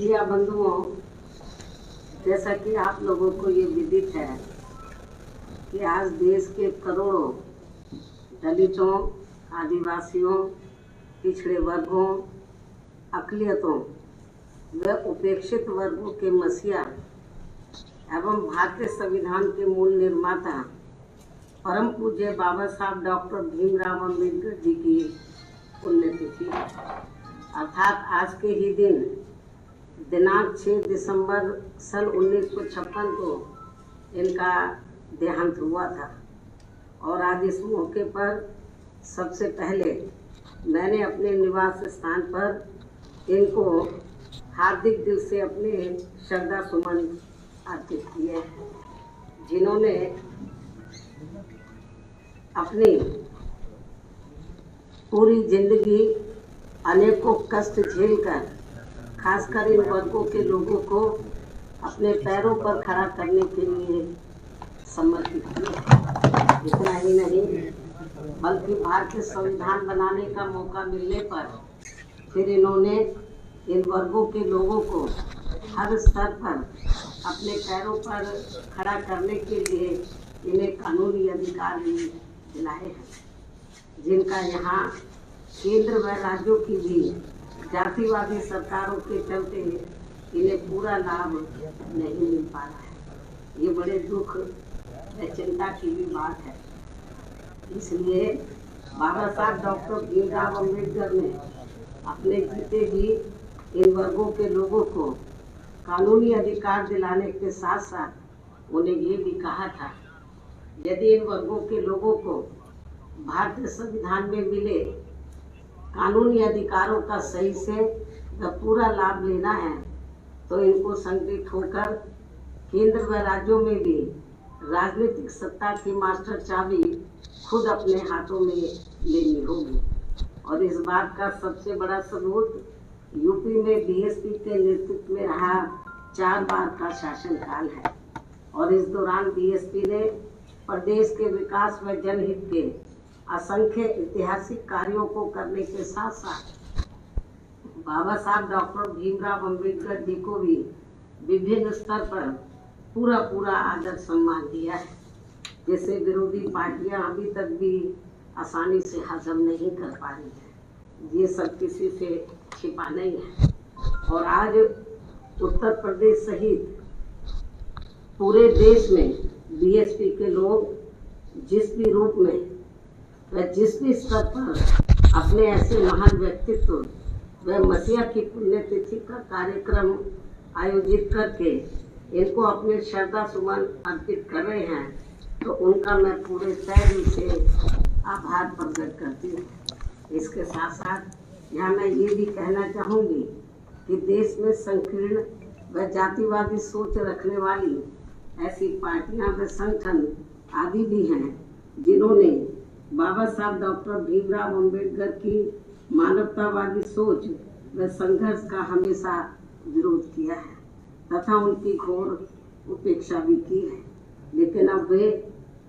Media बंधुओं, जैसा कि आप लोगों को ये विदित है कि आज देश के करोड़ों दलितों, आदिवासियों, पिछड़े वर्गों, अक़लियतों व उपेक्षित वर्गों के मसीहा एवं भारतीय संविधान के मूल निर्माता परम पूज्य बाबा साहब डॉक्टर भीमराव अम्बेडकर जी की पुण्यतिथि अर्थात आज के ही दिन दिनांक 6 दिसंबर सन 1956 को इनका देहांत हुआ था। और आज इस मौके पर सबसे पहले मैंने अपने निवास स्थान पर इनको हार्दिक दिल से अपने श्रद्धा सुमन अर्पित किए, जिन्होंने अपनी पूरी जिंदगी अनेकों कष्ट झेलकर खासकर इन वर्गों के लोगों को अपने पैरों पर खड़ा करने के लिए समर्पित किया। इतना ही नहीं बल्कि भारतीय संविधान बनाने का मौका मिलने पर फिर इन्होंने इन वर्गों के लोगों को हर स्तर पर अपने पैरों पर खड़ा करने के लिए इन्हें कानूनी अधिकार भी दिलाए हैं, जिनका यहाँ केंद्र व राज्यों की भी जातिवादी सरकारों के चलते इन्हें पूरा लाभ नहीं मिल पा रहा है। ये बड़े दुख व चिंता की भी बात है। इसलिए बाबा साहब डॉक्टर भीमराव अम्बेडकर ने अपने जीते भी इन वर्गों के लोगों को कानूनी अधिकार दिलाने के साथ साथ उन्हें ये भी कहा था, यदि इन वर्गों के लोगों को भारतीय संविधान में मिले कानूनी अधिकारों का सही से पूरा लाभ लेना है तो इनको संगठित होकर केंद्र व राज्यों में भी राजनीतिक सत्ता की मास्टर चाबी खुद अपने हाथों में लेनी होगी। और इस बात का सबसे बड़ा सबूत यूपी में बीएसपी के नेतृत्व में रहा 4 बार का शासनकाल है। और इस दौरान बीएसपी ने प्रदेश के विकास व जनहित के असंख्य ऐतिहासिक कार्यों को करने के साथ साथ बाबा साहब डॉक्टर भीमराव अम्बेडकर जी को भी विभिन्न स्तर पर पूरा आदर सम्मान दिया है, जिसे विरोधी पार्टियां अभी तक भी आसानी से हजम नहीं कर पा रही है। ये सब किसी से छिपा नहीं है। और आज उत्तर प्रदेश सहित पूरे देश में बीएसपी के लोग जिस भी रूप में व जिस भी स्तर पर अपने ऐसे महान व्यक्तित्व व मसीहा की पुण्यतिथि का कार्यक्रम आयोजित करके इनको अपने श्रद्धा सुमन अर्पित कर रहे हैं, तो उनका मैं पूरे तहे दिल से आभार प्रकट करती हूँ। इसके साथ साथ यहाँ मैं ये भी कहना चाहूँगी कि देश में संकीर्ण व जातिवादी सोच रखने वाली ऐसी पार्टियां व संगठन आदि भी हैं, जिन्होंने बाबा साहब डॉक्टर भीमराव अम्बेडकर की मानवतावादी सोच व संघर्ष का हमेशा विरोध किया है तथा उनकी घोर उपेक्षा भी की है। लेकिन अब वे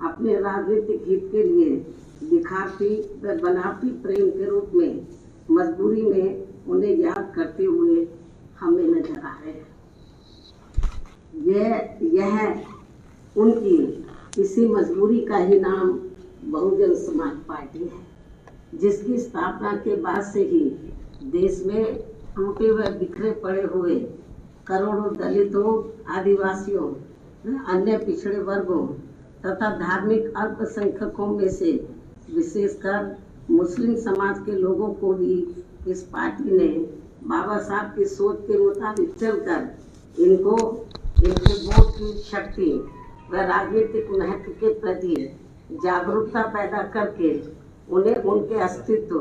अपने राजनीतिक हित के लिए दिखाती व बनावटी प्रेम के रूप में मजबूरी में उन्हें याद करते हुए हमें नजर आ रहे हैं। यह उनकी इसी मजबूरी का ही नाम बहुजन समाज पार्टी है, जिसकी स्थापना के बाद से ही देश में टूटे व बिखरे पड़े हुए करोड़ों दलितों, आदिवासियों, अन्य पिछड़े वर्गों तथा धार्मिक अल्पसंख्यकों में से विशेषकर मुस्लिम समाज के लोगों को भी इस पार्टी ने बाबा साहब की सोच के मुताबिक चलकर इनको इनके वोट की शक्ति व राजनीतिक महत्व के प्रति जागरूकता पैदा करके उन्हें उनके अस्तित्व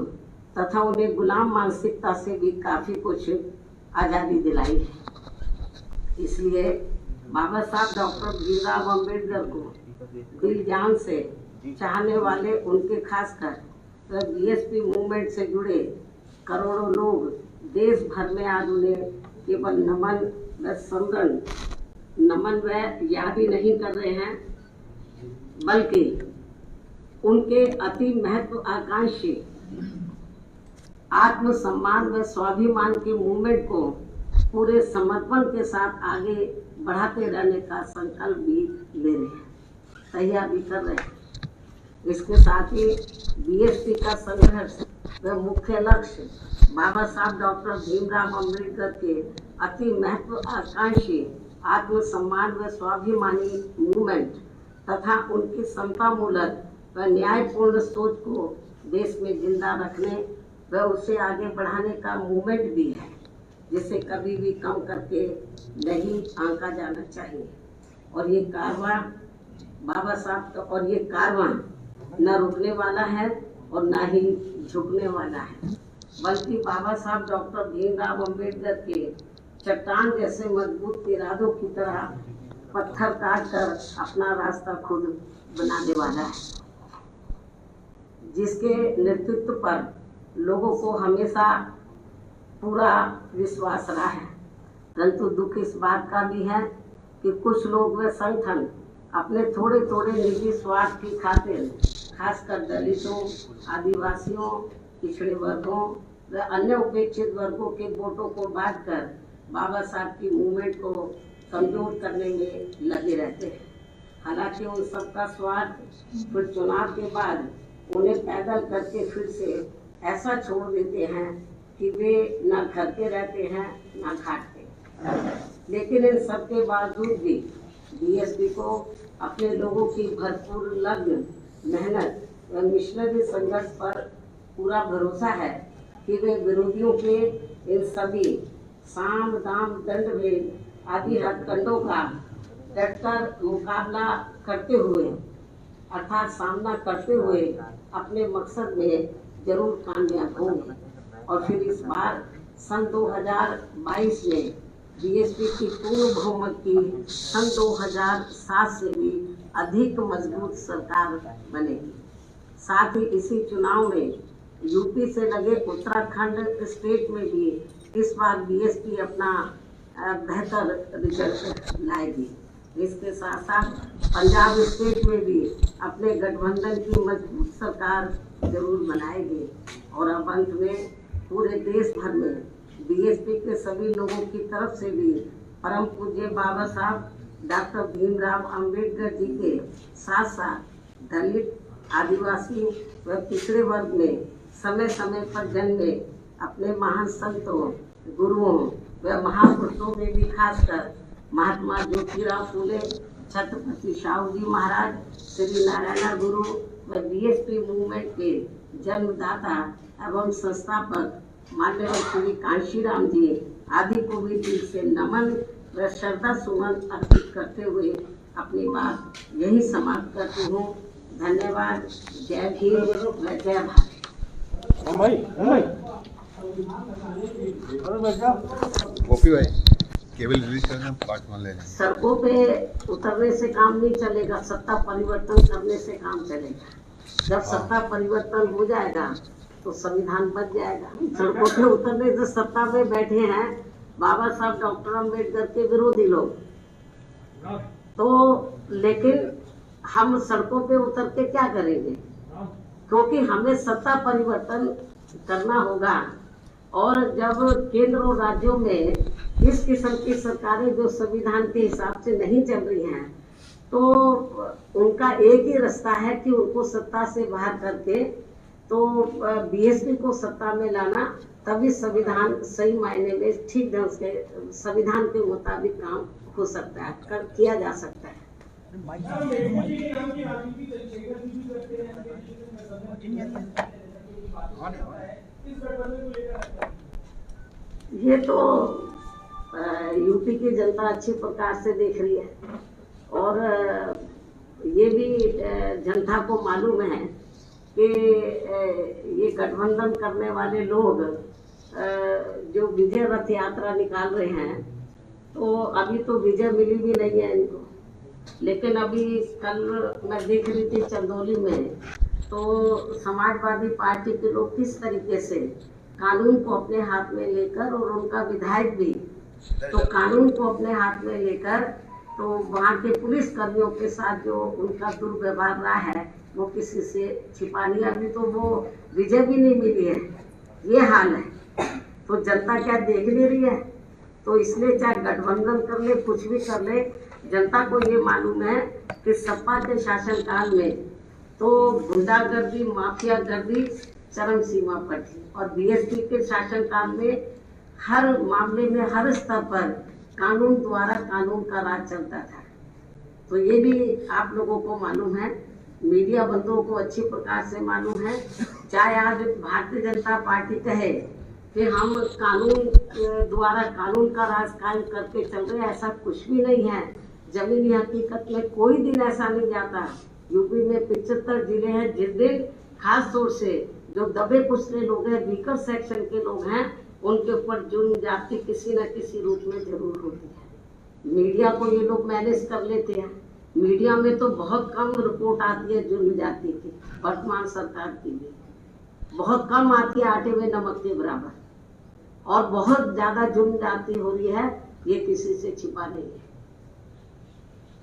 तथा उन्हें गुलाम मानसिकता से भी काफी कुछ आज़ादी दिलाई है। इसलिए बाबा साहब डॉक्टर भीमराव अम्बेडकर को दिल जान से चाहने वाले उनके खासकर बीएसपी मूवमेंट से जुड़े करोड़ों लोग देश भर में आज उन्हें केवल नमन व याद ही नहीं कर रहे हैं, बल्कि उनके अति महत्व आकांक्षी आत्मसम्मान व स्वाभिमान के मूवमेंट को पूरे समर्पण के साथ आगे बढ़ाते रहने का संकल्प भी ले रहे हैं, तैयार भी कर रहे हैं। इसके साथ ही बीएसपी का संघर्ष व मुख्य लक्ष्य बाबा साहब डॉक्टर भीमराव अम्बेडकर के अति महत्वाकांक्षी आत्मसम्मान व स्वाभिमानी मूवमेंट तथा उनकी समतामूलक व न्यायपूर्ण सोच को देश में जिंदा रखने व उसे आगे बढ़ाने का मूवमेंट भी है, जिसे कभी भी कम करके नहीं आंका जाना चाहिए। और ये कारवां बाबा साहब का और ये कारवां न रुकने वाला है और न ही झुकने वाला है, बल्कि बाबा साहब डॉक्टर भीमराव अम्बेडकर के चट्टान जैसे मजबूत इरादों की तरह पत्थर काट कर अपना रास्ता खुद बनाने वाला है, जिसके नेतृत्व पर लोगों को हमेशा पूरा विश्वास रहा है। परंतु दुख इस बात का भी है कि कुछ लोग व संगठन अपने थोड़े थोड़े निजी स्वार्थ की खातिर खासकर दलितों, आदिवासियों, पिछड़े वर्गों व अन्य उपेक्षित वर्गों के वोटों को बांटकर बाबा साहब की मूवमेंट को कमजोर करने में लगे रहते हैं। हालांकि उन सबका स्वार्थ फिर चुनाव के बाद उन्हें पैदल करके फिर से ऐसा छोड़ देते हैं कि वे न करते रहते हैं न खाते। लेकिन इन सबके बावजूद भी बीएसपी को अपने लोगों की भरपूर लगन, मेहनत व मिशनरी संघर्ष पर पूरा भरोसा है कि वे विरोधियों के इन सभी साम दाम दंड भेद आदि हथकंडों का डटकर मुकाबला करते हुए अर्थात सामना करते हुए अपने मकसद में जरूर कामयाब होंगे। और फिर इस बार सन 2022 में बीएसपी की पूर्ण बहुमत की सन 2007 से भी अधिक मजबूत सरकार बनेगी। साथ ही इसी चुनाव में यूपी से लगे उत्तराखंड स्टेट में भी इस बार बीएसपी अपना बेहतर रिजल्ट लाएगी। इसके साथ साथ पंजाब स्टेट में भी अपने गठबंधन की मजबूत सरकार जरूर बनाएगी। और अब अंत में पूरे देश भर में बीएसपी के सभी लोगों की तरफ से भी परम पूज्य बाबा साहब डॉक्टर भीमराव अम्बेडकर जी के साथ साथ दलित, आदिवासी व पिछड़े वर्ग में समय समय पर जन्मे अपने महान संतों, गुरुओं व महापुरुषों में भी खासकर महात्मा ज्योतिराव फूले, छत्रपति शाहू जी महाराज, श्री नारायण गुरु व बीएसपी मूवमेंट के जन्मदाता एवं संस्थापक माननीय श्री कांशीराम जी आदि को भी दिल से नमन व श्रद्धा सुमन अर्पित करते हुए अपनी बात यही समाप्त करती हूँ। धन्यवाद। जय भीम व जय भारत। गोपी भाई केवल रिलीज करना पार्ट 1 ले लें। सड़कों पे उतरने से काम नहीं चलेगा, सत्ता परिवर्तन करने से काम चलेगा। जब सत्ता परिवर्तन हो जाएगा तो संविधान बच जाएगा। सड़कों पे उतरने से सत्ता में बैठे हैं बाबा साहब डॉक्टर अम्बेडकर के विरोधी लोग, तो लेकिन हम सड़कों पे उतर के क्या करेंगे, क्योंकि हमें सत्ता परिवर्तन करना होगा। और जब केंद्र और राज्यों में इस किस्म की सरकारें जो संविधान के हिसाब से नहीं चल रही हैं, तो उनका एक ही रास्ता है कि उनको सत्ता से बाहर करके तो बीएसपी को सत्ता में लाना, तभी संविधान सही मायने में ठीक ढंग से संविधान के मुताबिक काम हो सकता है, किया जा सकता है। ये तो यूपी की जनता अच्छी प्रकार से देख रही है और ये भी जनता को मालूम है कि ये गठबंधन करने वाले लोग जो विजय रथ यात्रा निकाल रहे हैं, तो अभी तो विजय मिली भी नहीं है इनको। लेकिन अभी कल मैं देख रही थी चंदौली में, तो समाजवादी पार्टी के लोग किस तरीके से कानून को अपने हाथ में लेकर, और उनका विधायक भी तो कानून को अपने हाथ में लेकर, तो वहाँ के पुलिस कर्मियों के साथ जो उनका दुर्व्यवहार रहा है वो किसी से छिपा नहीं। अभी तो वो विजय भी नहीं मिली है, ये हाल है। तो जनता क्या देख नहीं रही है? तो इसलिए चाहे गठबंधन कर ले, कुछ भी कर ले, जनता को ये मालूम है कि सपा के शासनकाल में तो गुंडागर्दी, माफियागर्दी चरम सीमा पर थी, और बीएसपी के शासनकाल में हर मामले में, हर स्तर पर कानून द्वारा कानून का राज चलता था। तो ये भी आप लोगों को मालूम है, मीडिया बंधुओं को अच्छी प्रकार से मालूम है। चाहे आज भारतीय जनता पार्टी कहे कि हम कानून द्वारा कानून का राज कायम करके चल रहे हैं, ऐसा कुछ भी नहीं है। जमीनी हकीकत में कोई दिन ऐसा नहीं जाता। यूपी में 75 जिले हैं, जिस दिन खास तौर से जो दबे कुचले लोग हैं, वीकर सेक्शन के लोग हैं, उनके ऊपर जुर्म जाति किसी न किसी रूप में जरूर होती है। मीडिया को ये लोग मैनेज कर लेते हैं। मीडिया में तो बहुत कम रिपोर्ट आती है जुर्म जाति की, वर्तमान सरकार की भी बहुत कम आती है, आटे में नमक के बराबर, और बहुत ज्यादा जुर्म जाति हो रही है, ये किसी से छिपा नहीं है।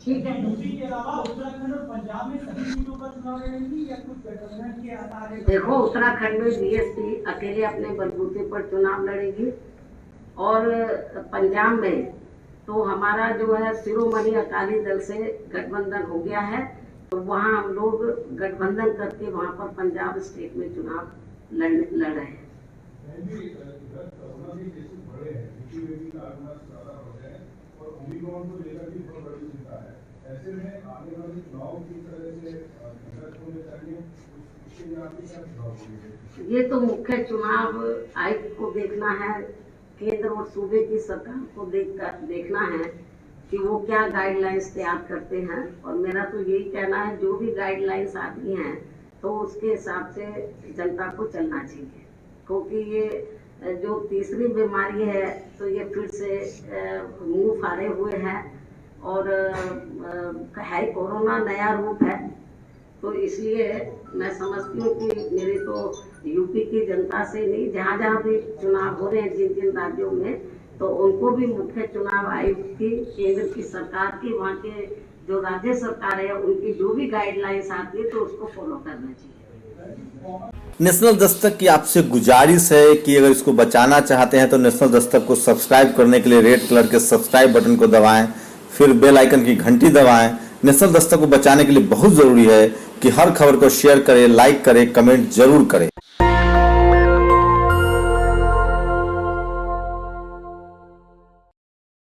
ठीक है। यूपी के अलावा उत्तराखंड और पंजाब में सभी सीटों पर चुनाव लड़ेंगी या कुछ गठबंधन के आधार? देखो, उत्तराखंड में बीएसपी अकेले अपने बलबूते पर चुनाव लड़ेगी, और पंजाब में तो हमारा जो है शिरोमणि अकाली दल से गठबंधन हो गया है, तो वहाँ हम लोग गठबंधन करके वहाँ पर पंजाब स्टेट में चुनाव लड़ रहे हैं। ऐसे में आने वाले चुनाव की तरह से ये तो मुख्य चुनाव आयुक्त को देखना है, केंद्र और सूबे की सरकार को देखना है कि वो क्या गाइडलाइंस तैयार करते हैं। और मेरा तो यही कहना है, जो भी गाइडलाइंस आती हैं तो उसके हिसाब से जनता को चलना चाहिए, क्योंकि ये जो तीसरी बीमारी है तो ये फिर से मुंह फाड़े हुए है, और है कोरोना नया रूप है। तो इसलिए मैं समझती हूँ कि मेरी तो यूपी की जनता से नहीं, जहाँ जहाँ भी चुनाव हो रहे हैं जिन जिन राज्यों में, तो उनको भी मुख्य चुनाव आयुक्त की, केंद्र की सरकार की, वहाँ के जो राज्य सरकार है उनकी जो भी गाइडलाइंस आती है तो उसको फॉलो करना चाहिए। नेशनल दस्तक की आपसे गुजारिश है कि अगर इसको बचाना चाहते हैं तो नेशनल दस्तक को सब्सक्राइब करने के लिए रेड कलर के सब्सक्राइब बटन को दबाएं, फिर बेल आइकन की घंटी दबाएं। नेशनल दस्तक को बचाने के लिए बहुत जरूरी है कि हर खबर को शेयर करें, लाइक करें, कमेंट जरूर करें।